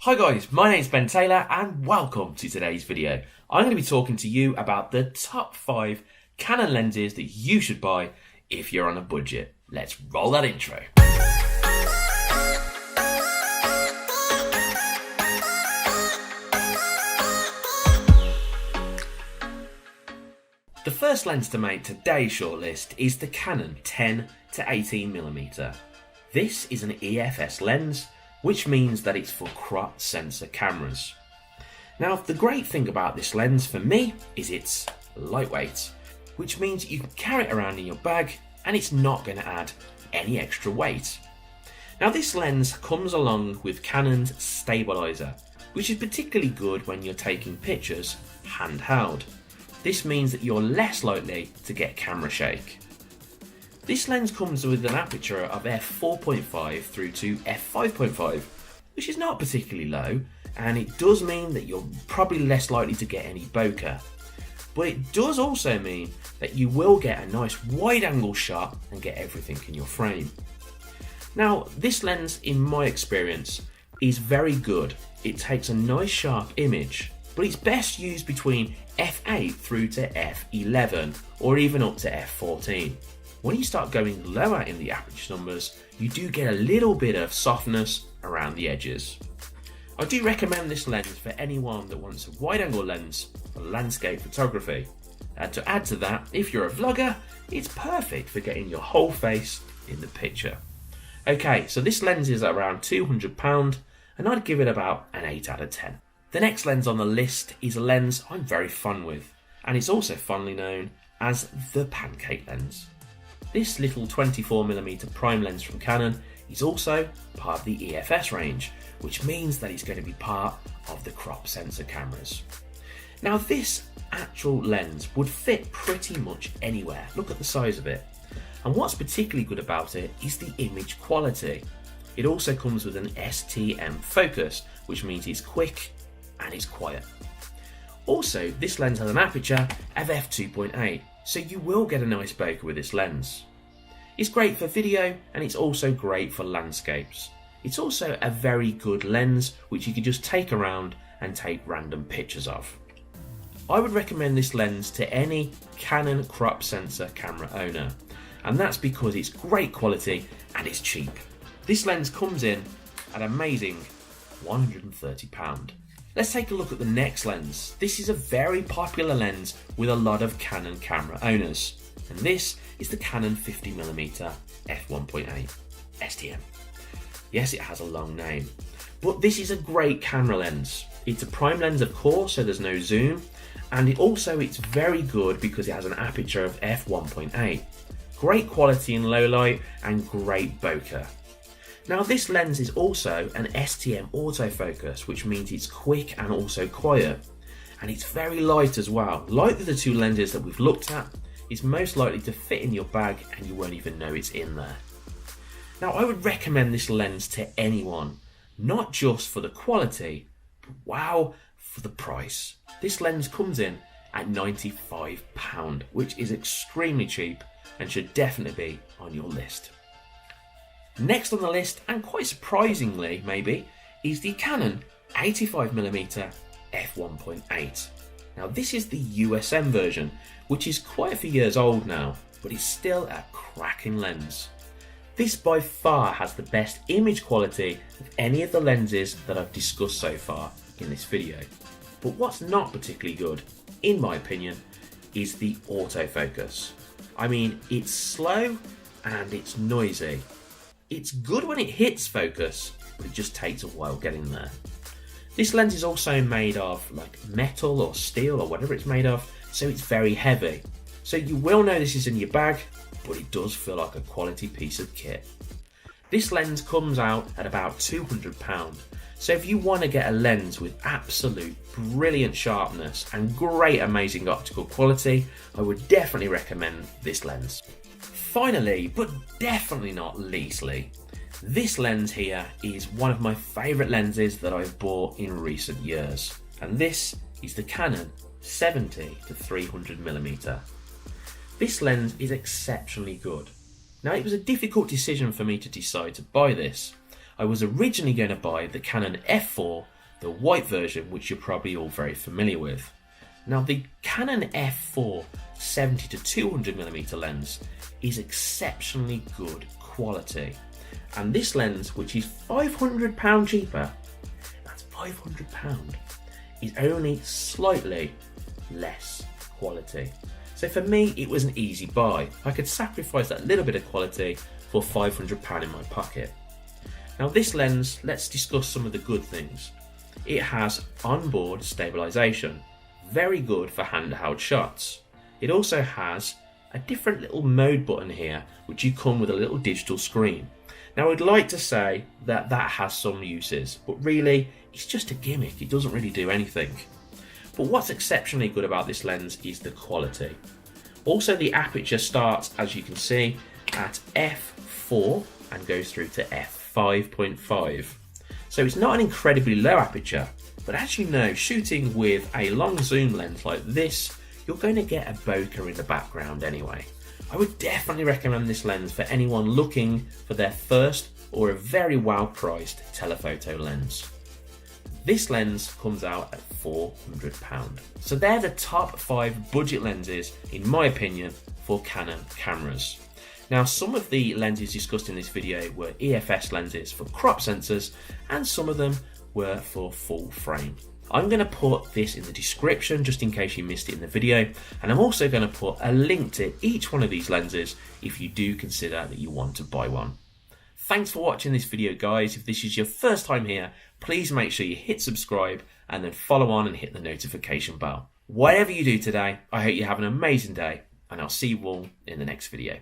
Hi guys, my name's Ben Taylor and welcome to today's video. I'm going to be talking to you about the top 5 Canon lenses that you should buy if you're on a budget. Let's roll that intro. The first lens to make today's shortlist is the Canon 10 to 18mm. This is an EFS lens, which means that it's for crop sensor cameras. Now, the great thing about this lens for me is it's lightweight, which means you can carry it around in your bag and it's not going to add any extra weight. Now, this lens comes along with Canon's stabilizer, which is particularly good when you're taking pictures handheld. This means that you're less likely to get camera shake. This lens comes with an aperture of f4.5 through to f5.5, which is not particularly low, and it does mean that you're probably less likely to get any bokeh. But it does also mean that you will get a nice wide angle shot and get everything in your frame. Now, this lens, in my experience, is very good. It takes a nice sharp image, but it's best used between f8 through to f11 or even up to f14. When you start going lower in the aperture numbers, you do get a little bit of softness around the edges. I do recommend this lens for anyone that wants a wide angle lens for landscape photography. And to add to that, if you're a vlogger, it's perfect for getting your whole face in the picture. Okay, so this lens is around £200 and I'd give it about an 8 out of 10. The next lens on the list is a lens I'm very fond with, and it's also fondly known as the pancake lens. This little 24mm prime lens from Canon is also part of the EFS range, which means that it's going to be part of the crop sensor cameras. Now, this actual lens would fit pretty much anywhere. Look at the size of it. And what's particularly good about it is the image quality. It also comes with an STM focus, which means it's quick and it's quiet. Also, this lens has an aperture of f2.8. so you will get a nice bokeh with this lens. It's great for video and it's also great for landscapes. It's also a very good lens which you can just take around and take random pictures of. I would recommend this lens to any Canon crop sensor camera owner, and that's because it's great quality and it's cheap. This lens comes in at an amazing £130. Let's take a look at the next lens. This is a very popular lens with a lot of Canon camera owners, and this is the Canon 50mm f1.8 STM. Yes, it has a long name, but this is a great camera lens. It's a prime lens, of course, so there's no zoom, and it's very good because it has an aperture of f1.8. Great quality in low light and great bokeh. Now, this lens is also an STM autofocus, which means it's quick and also quiet. And it's very light as well. Like the two lenses that we've looked at, it's most likely to fit in your bag and you won't even know it's in there. Now, I would recommend this lens to anyone, not just for the quality, but wow, for the price. This lens comes in at £95, which is extremely cheap and should definitely be on your list. Next on the list, and quite surprisingly maybe, is the Canon 85mm f1.8. Now, this is the USM version, which is quite a few years old now, but it's still a cracking lens. This by far has the best image quality of any of the lenses that I've discussed so far in this video. But what's not particularly good, in my opinion, is the autofocus. I mean, it's slow and it's noisy. It's good when it hits focus, but it just takes a while getting there. This lens is also made of like metal or steel or whatever it's made of, so it's very heavy. So you will know this is in your bag, but it does feel like a quality piece of kit. This lens comes out at about £200, so if you want to get a lens with absolute brilliant sharpness and great amazing optical quality, I would definitely recommend this lens. Finally, but definitely not leastly, this lens here is one of my favourite lenses that I've bought in recent years, and this is the Canon 70 to 300mm. This lens is exceptionally good. Now, it was a difficult decision for me to decide to buy this. I was originally going to buy the Canon f4, the white version, which you're probably all very familiar with. Now, the Canon f4 70 to 200mm lens is exceptionally good quality, and this lens, which is £500 cheaper, that's £500, is only slightly less quality. So for me, it was an easy buy. I could sacrifice that little bit of quality for £500 in my pocket. Now, this lens, let's discuss some of the good things. It has onboard stabilization, very good for handheld shots. It also has a different little mode button here, which you come with a little digital screen. Now, I'd like to say that that has some uses, but really it's just a gimmick. It doesn't really do anything. But what's exceptionally good about this lens is the quality. Also, the aperture starts, as you can see, at f4 and goes through to f5.5. So it's not an incredibly low aperture, but as you know, shooting with a long zoom lens like this, you're going to get a bokeh in the background anyway. I would definitely recommend this lens for anyone looking for their first or a very well priced telephoto lens. This lens comes out at £400. So they're the top 5 budget lenses, in my opinion, for Canon cameras. Now, some of the lenses discussed in this video were EFS lenses for crop sensors, and some of them were for full frame. I'm going to put this in the description just in case you missed it in the video, and I'm also going to put a link to each one of these lenses if you do consider that you want to buy one. Thanks for watching this video, guys. If this is your first time here, please make sure you hit subscribe and then follow on and hit the notification bell. Whatever you do today, I hope you have an amazing day, and I'll see you all in the next video.